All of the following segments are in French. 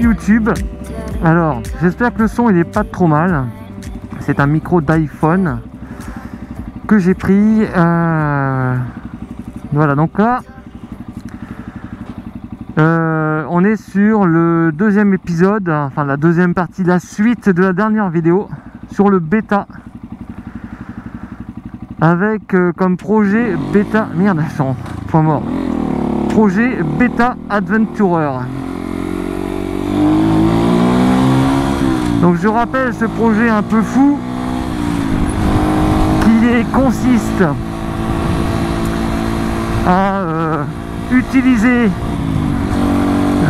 YouTube. Alors j'espère que le son il est pas trop mal. C'est un micro d'iPhone que j'ai pris. Voilà, donc là on est sur le deuxième épisode, enfin la deuxième partie, la suite de la dernière vidéo sur le bêta, avec comme projet bêta, merde, point mort, projet Beta Adventurer. Donc je rappelle ce projet un peu fou qui consiste à utiliser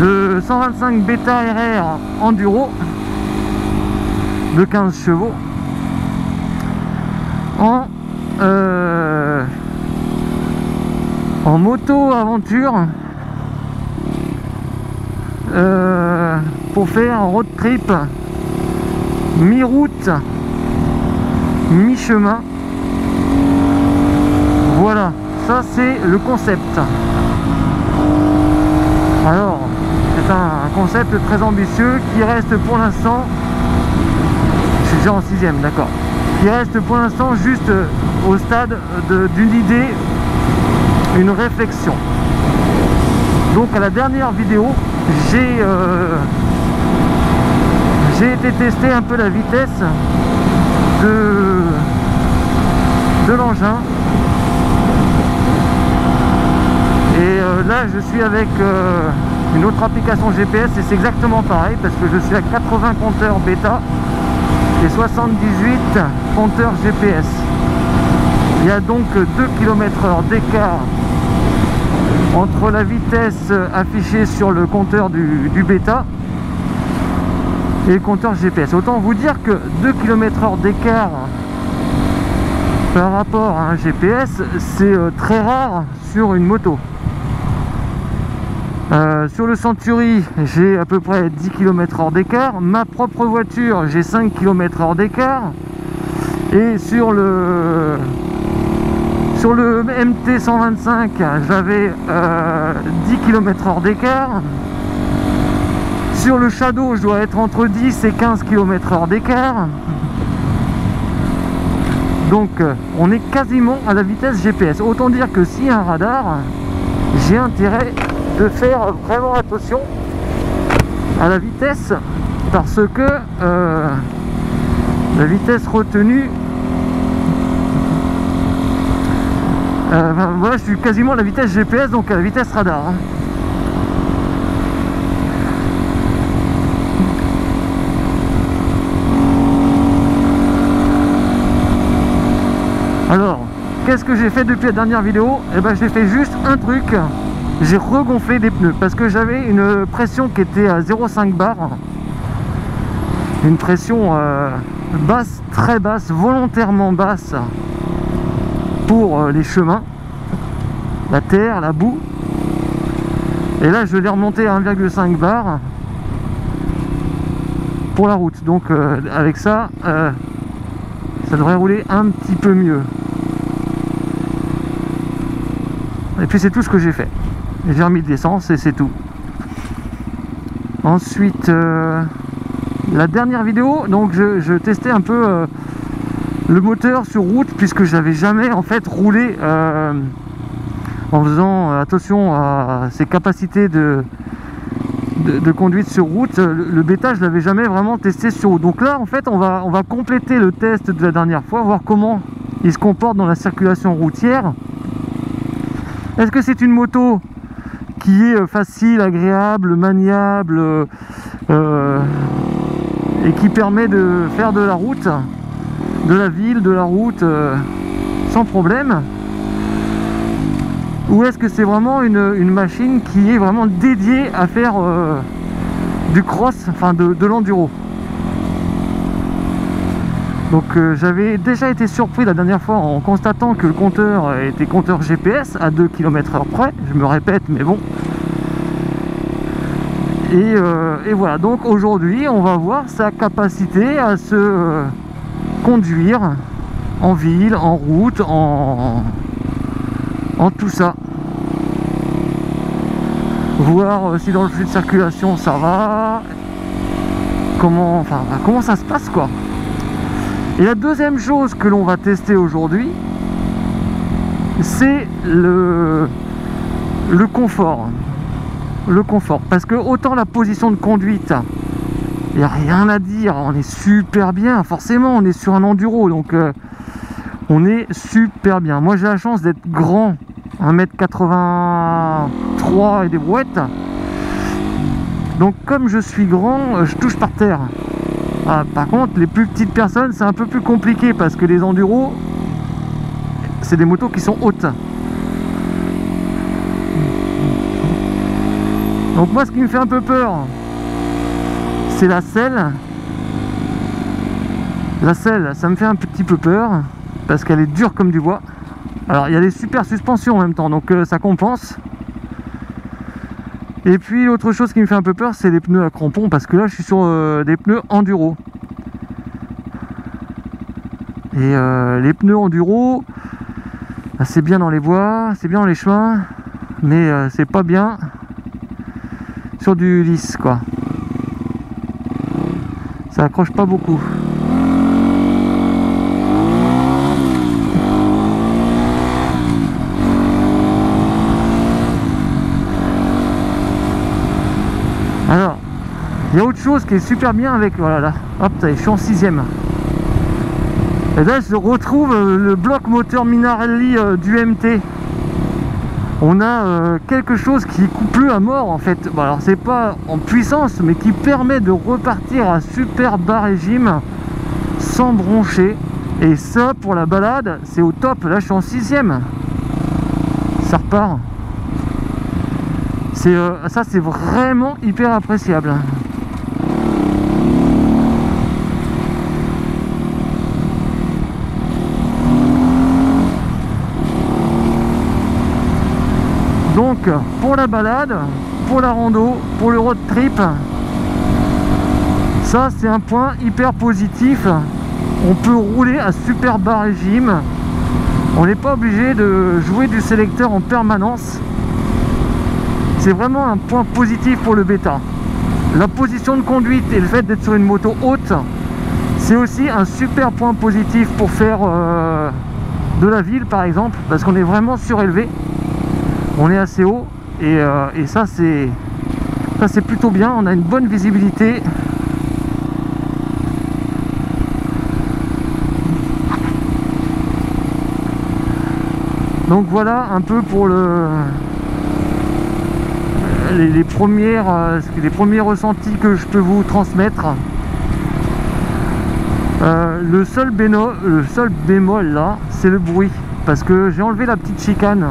le 125 Beta RR Enduro de 15 chevaux en moto aventure pour faire un road trip mi-route, mi-chemin. Voilà, ça c'est le concept. Alors, c'est un concept très ambitieux qui reste pour l'instant, je suis déjà en 6ème, d'accord, qui reste pour l'instant juste au stade d'une idée, une réflexion. Donc à la dernière vidéo, j'ai été tester un peu la vitesse de l'engin. Et là je suis avec une autre application GPS et c'est exactement pareil parce que je suis à 80 compteurs bêta et 78 compteurs GPS. Il y a donc 2 km/h d'écart entre la vitesse affichée sur le compteur du bêta et le compteur GPS. Autant vous dire que 2 km/h d'écart par rapport à un GPS, c'est très rare sur une moto. Sur le Century, j'ai à peu près 10 km/h d'écart. Ma propre voiture, j'ai 5 km/h d'écart. Et sur le MT 125, j'avais 10 km/h d'écart. Sur le Shadow, je dois être entre 10 et 15 km/h d'écart. Donc on est quasiment à la vitesse GPS. Autant dire que s'il y a un radar, j'ai intérêt de faire vraiment attention à la vitesse, parce que la vitesse retenue, voilà, je suis quasiment à la vitesse GPS, donc à la vitesse radar, hein. Alors, qu'est-ce que j'ai fait depuis la dernière vidéo? Eh ben, j'ai fait juste un truc. J'ai regonflé des pneus parce que j'avais une pression qui était à 0,5 bar. Une pression basse, très basse, volontairement basse pour les chemins, la terre, la boue. Et là, je l'ai remonté à 1,5 bar pour la route. Donc, avec ça, ça devrait rouler un petit peu mieux. Et puis c'est tout ce que j'ai fait. J'ai remis de l'essence et c'est tout. Ensuite, la dernière vidéo, donc je testais un peu le moteur sur route, puisque j'avais jamais en fait roulé en faisant attention à ses capacités de conduite sur route. Le bêta, je l'avais jamais vraiment testé sur route. Donc là en fait on va compléter le test de la dernière fois, voir comment il se comporte dans la circulation routière. Est-ce que c'est une moto qui est facile, agréable, maniable et qui permet de faire de la route, de la ville, de la route sans problème? Ou est-ce que c'est vraiment une machine qui est vraiment dédiée à faire du cross, enfin de l'enduro? Donc j'avais déjà été surpris la dernière fois en constatant que le compteur était compteur GPS à 2 km/h près. Je me répète, mais bon. Et voilà, donc aujourd'hui on va voir sa capacité à se conduire en ville, en route, en tout ça. Voir si dans le flux de circulation ça va, comment ça se passe quoi. Et la deuxième chose que l'on va tester aujourd'hui, c'est le confort. Le confort, parce que autant la position de conduite, il n'y a rien à dire, on est super bien, forcément on est sur un enduro, donc on est super bien. Moi j'ai la chance d'être grand, 1m83 et des brouettes, donc comme je suis grand, je touche par terre. Ah, par contre les plus petites personnes c'est un peu plus compliqué, parce que les enduros c'est des motos qui sont hautes. Donc moi ce qui me fait un peu peur, c'est la selle. La selle, ça me fait un petit peu peur, parce qu'elle est dure comme du bois. Alors il y a des super suspensions en même temps, donc ça compense. Et puis l'autre chose qui me fait un peu peur, c'est les pneus à crampons, parce que là je suis sur des pneus enduro. Et les pneus enduro, bah, c'est bien dans les bois, c'est bien dans les chemins, mais c'est pas bien sur du lisse quoi. Ça accroche pas beaucoup. Alors, il y a autre chose qui est super bien avec, voilà là, hop, je suis en 6ème. Et là je retrouve le bloc moteur Minarelli du MT. On a quelque chose qui coupe plus à mort en fait. Bon, alors c'est pas en puissance, mais qui permet de repartir à super bas régime sans broncher. Et ça pour la balade c'est au top. Là je suis en 6ème, ça repart. Ça c'est vraiment hyper appréciable. Donc pour la balade, pour la rando, pour le road trip, ça c'est un point hyper positif. On peut rouler à super bas régime. On n'est pas obligé de jouer du sélecteur en permanence. C'est vraiment un point positif pour le bêta. La position de conduite et le fait d'être sur une moto haute, c'est aussi un super point positif pour faire de la ville par exemple, parce qu'on est vraiment surélevé. On est assez haut et ça c'est plutôt bien. On a une bonne visibilité. Donc voilà un peu pour les premiers ressentis que je peux vous transmettre. Le seul bémol là, c'est le bruit, parce que j'ai enlevé la petite chicane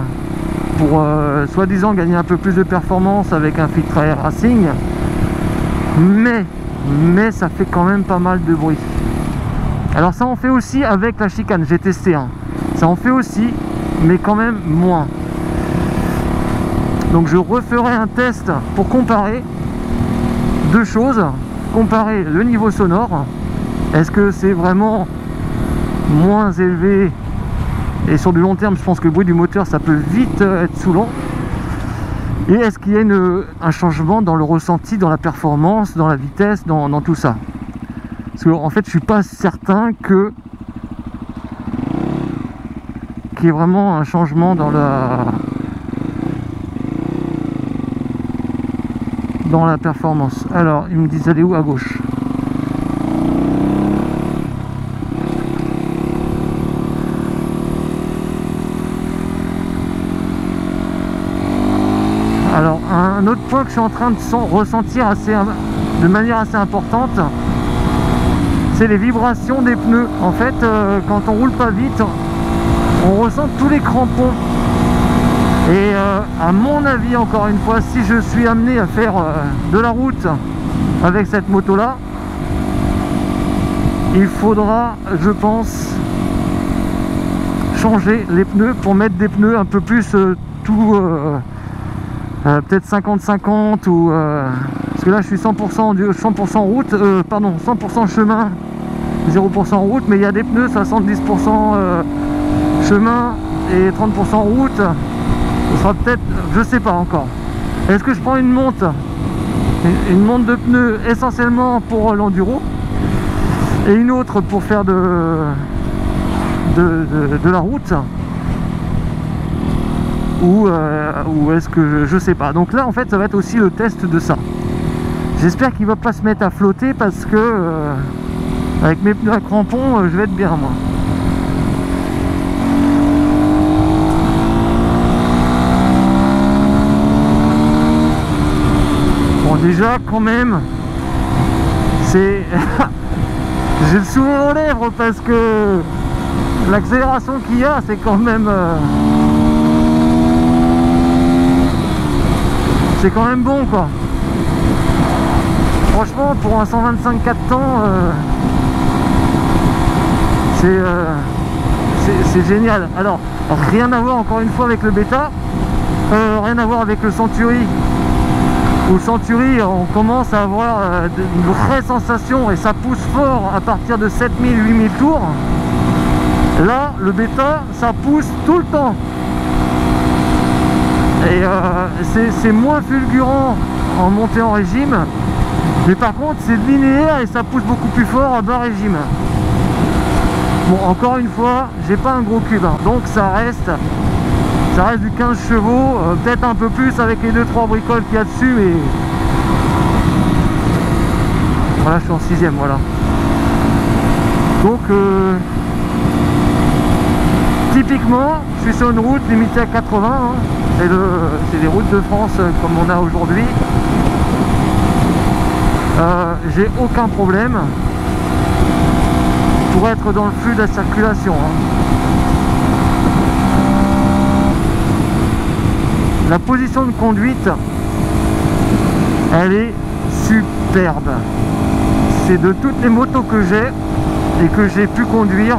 pour soi-disant gagner un peu plus de performance avec un filtre à air racing, mais ça fait quand même pas mal de bruit. Alors ça en fait aussi avec la chicane, j'ai testé, hein. Ça en fait aussi, mais quand même moins. Donc je referai un test pour comparer deux choses, comparer le niveau sonore, est-ce que c'est vraiment moins élevé, et sur du long terme je pense que le bruit du moteur ça peut vite être saoulant, et est-ce qu'il y a un changement dans le ressenti, dans la performance, dans la vitesse, dans tout ça. Parce que en fait je suis pas certain qu'il y ait vraiment un changement dans la performance. Alors ils me disent d'aller où? À gauche. Alors un autre point que je suis en train de ressentir de manière assez importante, c'est les vibrations des pneus. En fait quand on roule pas vite, on ressent tous les crampons. Et à mon avis, encore une fois, si je suis amené à faire de la route avec cette moto là, il faudra, je pense, changer les pneus pour mettre des pneus un peu plus peut-être 50-50 ou parce que là je suis 100% route, 100% chemin, 0% route, mais il y a des pneus 70% chemin et 30% route. Ce sera peut-être, je sais pas encore. Est-ce que je prends une monte Une montre de pneus essentiellement pour l'enduro et une autre pour faire de la route, ou est-ce que je sais pas. Donc là en fait ça va être aussi le test de ça. J'espère qu'il va pas se mettre à flotter parce que avec mes pneus à crampons je vais être bien moi. Bon déjà quand même c'est j'ai le sourire aux lèvres parce que l'accélération qu'il y a c'est quand même bon quoi. Franchement pour un 125 4 temps c'est génial. Alors rien à voir encore une fois avec le Beta, rien à voir avec le Century. Où le Century on commence à avoir une vraie sensation et ça pousse fort à partir de 7000-8000 tours. Là le Beta ça pousse tout le temps et c'est moins fulgurant en montée en régime, mais par contre c'est linéaire et ça pousse beaucoup plus fort à bas régime. Bon encore une fois j'ai pas un gros cube hein, donc ça reste du 15 chevaux, peut-être un peu plus avec les 2-3 bricoles qu'il y a dessus, mais voilà je suis en 6ème voilà. Donc typiquement je suis sur une route limitée à 80 hein. C'est les routes de France comme on a aujourd'hui. J'ai aucun problème pour être dans le flux de la circulation hein. La position de conduite elle est superbe. C'est de toutes les motos que j'ai et que j'ai pu conduire,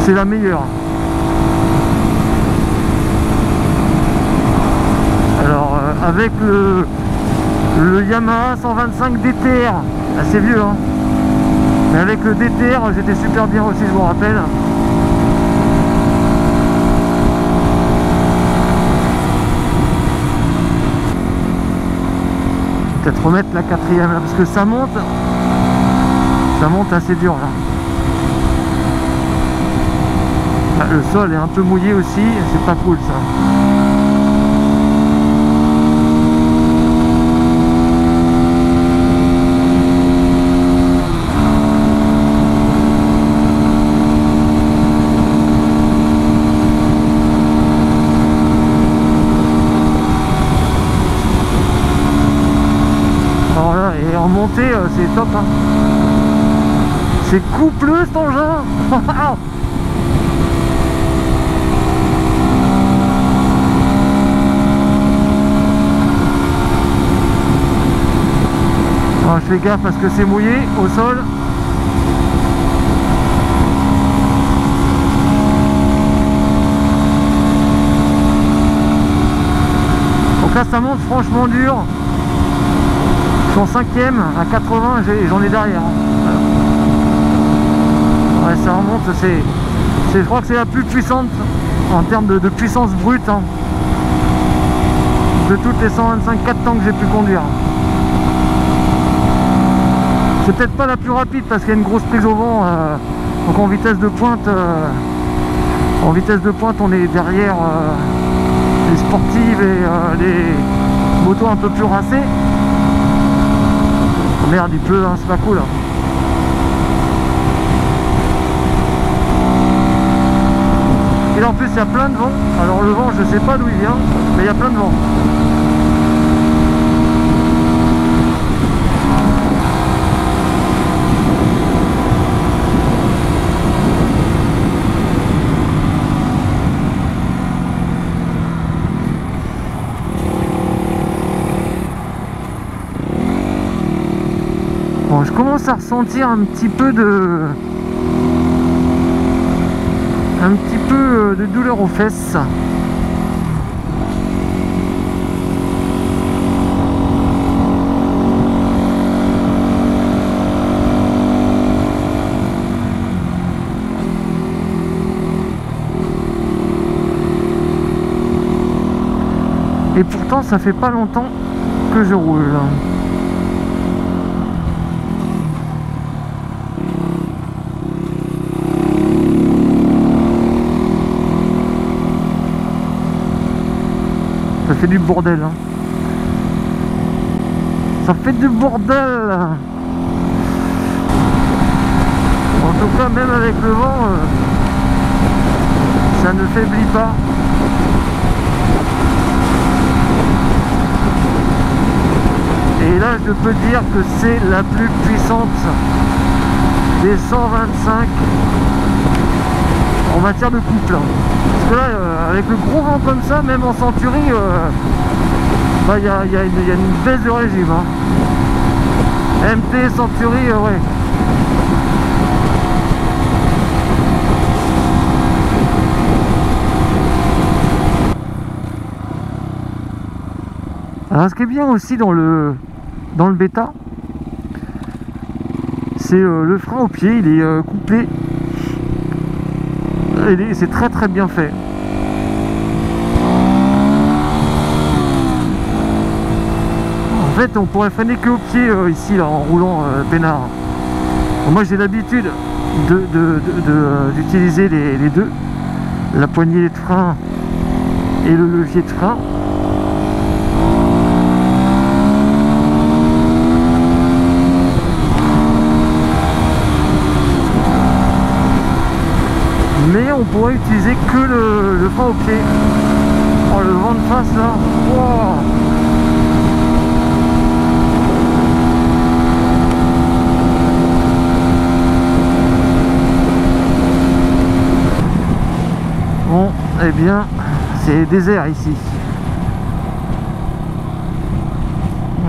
c'est la meilleure. Alors avec le Yamaha 125 DTR, assez vieux hein, mais avec le DTR j'étais super bien aussi, je vous rappelle. Peut-être remettre la 4ème là parce que ça monte assez dur là. Le sol est un peu mouillé aussi, c'est pas cool ça. Alors là, et en montée c'est top hein. C'est coupleux cet engin. Alors, je fais gaffe parce que c'est mouillé au sol. Donc là ça monte franchement dur. Je suis en 5ème à 80, j'en ai derrière. Ouais, ça remonte, je crois que c'est la plus puissante en termes de puissance brute hein, de toutes les 125 4 temps que j'ai pu conduire. C'est peut-être pas la plus rapide parce qu'il y a une grosse prise au vent, donc en vitesse de pointe on est derrière les sportives et les motos un peu plus racées. Oh merde il pleut hein, c'est pas cool hein. Et là en plus il y a plein de vent, alors le vent je sais pas d'où il vient, mais il y a plein de vent. Bon, je commence à ressentir un petit peu de douleur aux fesses. Et pourtant ça fait pas longtemps que je roule. Ça fait du bordel, hein. Ça fait du bordel. En tout cas, même avec le vent, ça ne faiblit pas. Et là, je peux dire que c'est la plus puissante des 125 en matière de couple. Parce que là, avec le gros vent comme ça, même en Century, il y a une baisse de régime. Hein. MT, Century, ouais. Alors ce qui est bien aussi dans le bêta, c'est le frein au pied, il est couplé. C'est très très bien fait. En fait, on pourrait freiner que au pied ici là, en roulant peinard. Bon, moi j'ai l'habitude d'utiliser les deux, la poignée de frein et le levier de frein. Mais on pourrait utiliser que le frein au pied. Oh, le vent de face là. Wow. Bon, eh bien, c'est désert ici.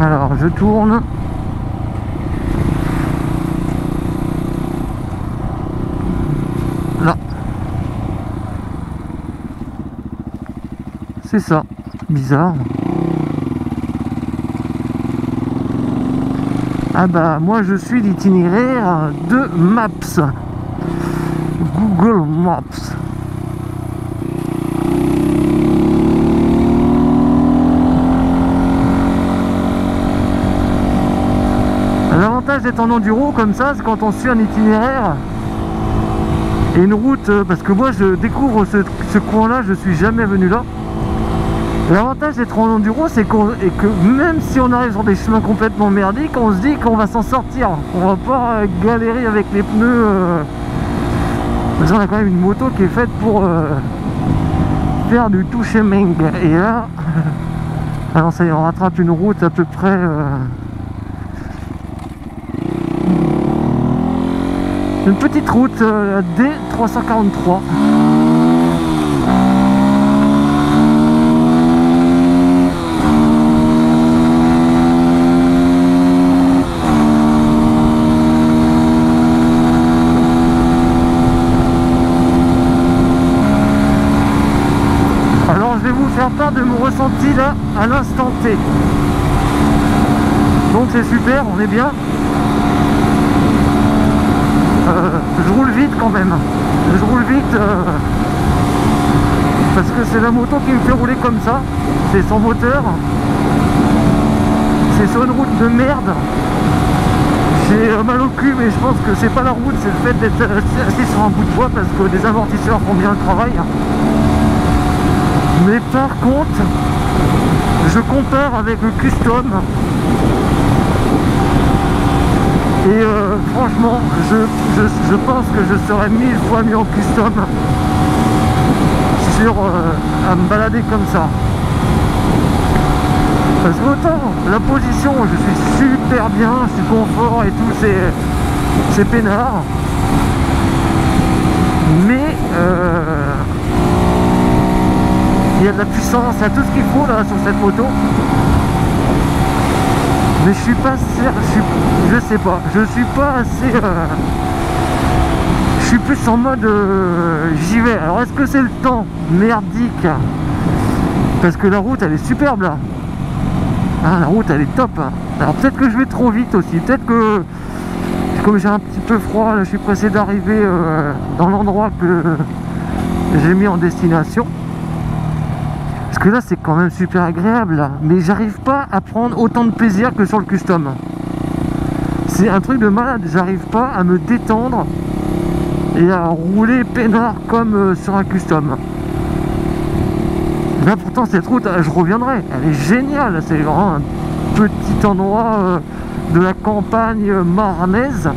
Alors, je tourne. Là. C'est ça, bizarre. Ah bah moi je suis l'itinéraire de Maps, Google Maps. L'avantage d'être en enduro comme ça, c'est quand on suit un itinéraire et une route, parce que moi je découvre ce coin-là, je suis jamais venu là. L'avantage d'être en enduro, c'est que même si on arrive sur des chemins complètement merdiques, on se dit qu'on va s'en sortir. On va pas galérer avec les pneus. Parce qu'on a quand même une moto qui est faite pour faire du tout chemin. Et là, alors ça y est, on rattrape une route à peu près. Une petite route, la D343. Faire part de mon ressenti là à l'instant T. Donc c'est super, on est bien. Je roule vite quand même. Je roule vite parce que c'est la moto qui me fait rouler comme ça. C'est son moteur. C'est sur une route de merde. J'ai mal au cul, mais je pense que c'est pas la route, c'est le fait d'être assis sur un bout de bois parce que les amortisseurs font bien le travail. Mais par contre, je compare avec le custom et franchement, je pense que je serais 1000 fois mieux en custom à me balader comme ça. Parce que autant la position, je suis super bien, je suis confort et tout, c'est peinard. Mais il y a de la puissance, il y a tout ce qu'il faut là sur cette moto. Mais je suis pas sûr, je sais pas, je suis pas assez. Je suis plus en mode j'y vais. Alors est-ce que c'est le temps merdique? Parce que la route elle est superbe là. Ah, la route elle est top. Alors peut-être que je vais trop vite aussi. Peut-être que comme j'ai un petit peu froid, là, je suis pressé d'arriver dans l'endroit que j'ai mis en destination. Parce que là c'est quand même super agréable là. Mais j'arrive pas à prendre autant de plaisir que sur le custom. C'est un truc de malade, j'arrive pas à me détendre et à rouler peinard comme sur un custom. Là pourtant cette route, je reviendrai, elle est géniale, c'est vraiment un petit endroit de la campagne marnaise,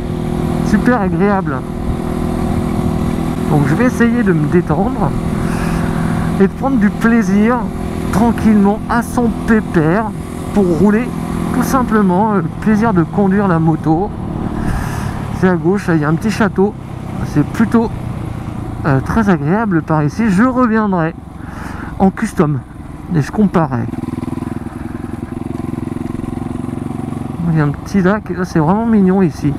super agréable. Donc je vais essayer de me détendre et de prendre du plaisir tranquillement à son pépère pour rouler tout simplement, le plaisir de conduire la moto. C'est à gauche, là, il y a un petit château, c'est plutôt très agréable par ici. Je reviendrai en custom et je comparerai. Il y a un petit lac, là c'est vraiment mignon ici.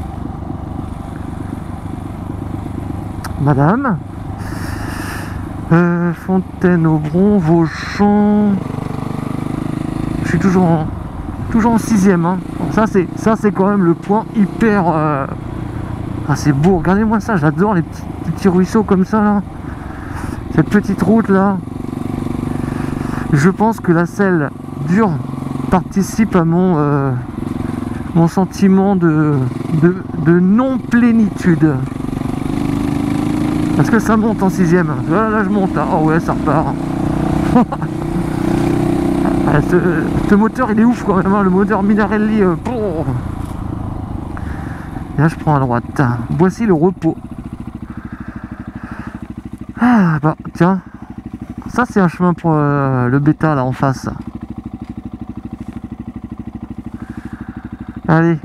Madame Fontaine-Aubron, Vauchamp. Je suis toujours en 6ème, hein. Ça c'est quand même le point hyper c'est beau, regardez-moi ça, j'adore les petits ruisseaux comme ça là. Cette petite route là, je pense que la selle dure participe à mon sentiment de non-plénitude, parce que ça monte en 6ème. Là je monte, hein. Oh ouais, ça repart. Ce moteur il est ouf quand même, hein, le moteur Minarelli. Et là je prends à droite. Voici le repos. Ah bah tiens, ça c'est un chemin pour le bêta là en face. Allez,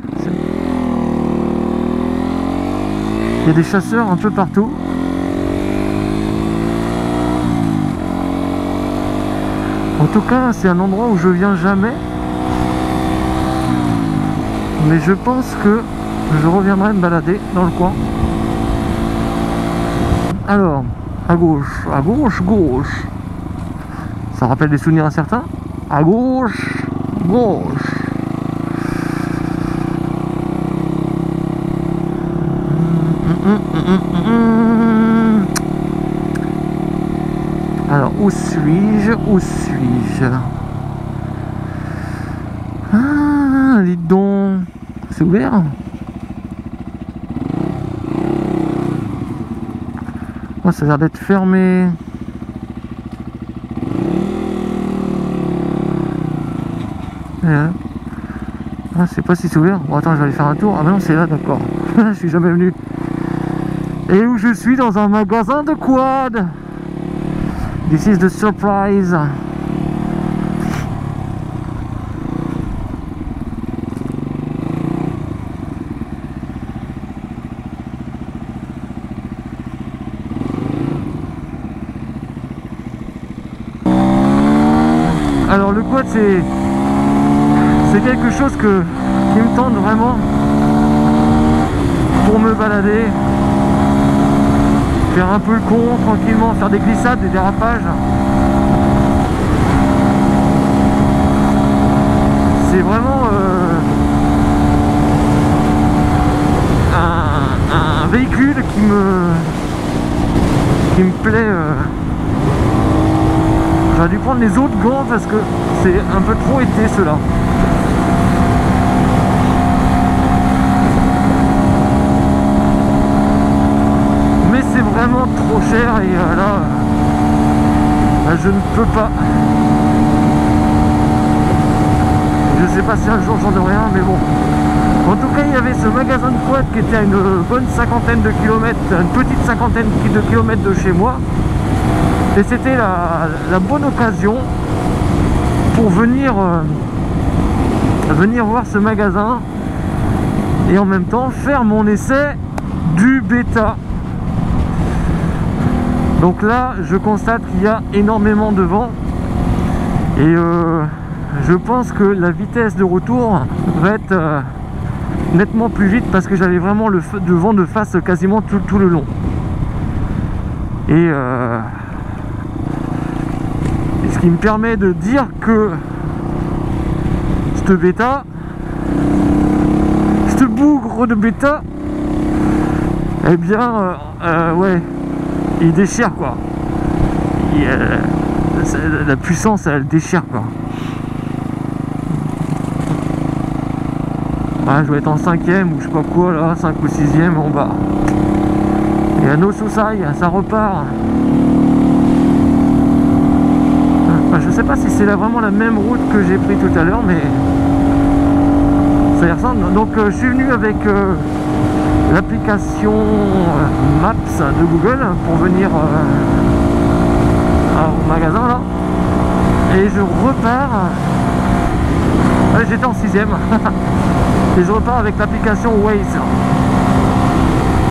il y a des chasseurs un peu partout. En tout cas, c'est un endroit où je viens jamais. Mais je pense que je reviendrai me balader dans le coin. Alors, à gauche, gauche. Ça rappelle des souvenirs à certains. À gauche, gauche. Alors, où suis-je? Ah, dis donc. C'est ouvert? Oh, ça a l'air d'être fermé. Ah, c'est pas si c'est ouvert. Bon, attends, je vais aller faire un tour. Ah, bah non, c'est là, d'accord. Je suis jamais venu. Et où je suis dans un magasin de quad. This is the surprise. Alors le quad c'est quelque chose qui me tente vraiment pour me balader, faire un peu le con tranquillement, faire des glissades, des dérapages. C'est vraiment un véhicule qui me plaît. J'aurais dû prendre les autres gants parce que c'est un peu trop été ceux-là. Mais c'est vraiment trop cher et là je ne peux pas. Je sais pas si un jour j'en aurai un, mais bon. En tout cas, il y avait ce magasin de quad qui était à une bonne cinquantaine de kilomètres, une petite cinquantaine de kilomètres de chez moi. Et c'était la bonne occasion pour venir voir ce magasin et en même temps faire mon essai du bêta. Donc là, je constate qu'il y a énormément de vent et je pense que la vitesse de retour va être nettement plus vite parce que j'avais vraiment le vent de face quasiment tout le long. Et ce qui me permet de dire que cette bêta, ce bougre de bêta, eh bien ouais, il déchire quoi. la puissance elle déchire quoi. Ouais, je dois être en 5ème ou je sais pas quoi là, 5 ou 6ème en bas. Et à nos sous-sailles, ça repart. Enfin, je sais pas si c'est vraiment la même route que j'ai pris tout à l'heure, mais ça y ressemble. Donc je suis venu avec l'application Maps de Google pour venir au magasin là. Et je repars. Ouais, j'étais en 6ème. Et je repars avec l'application Waze.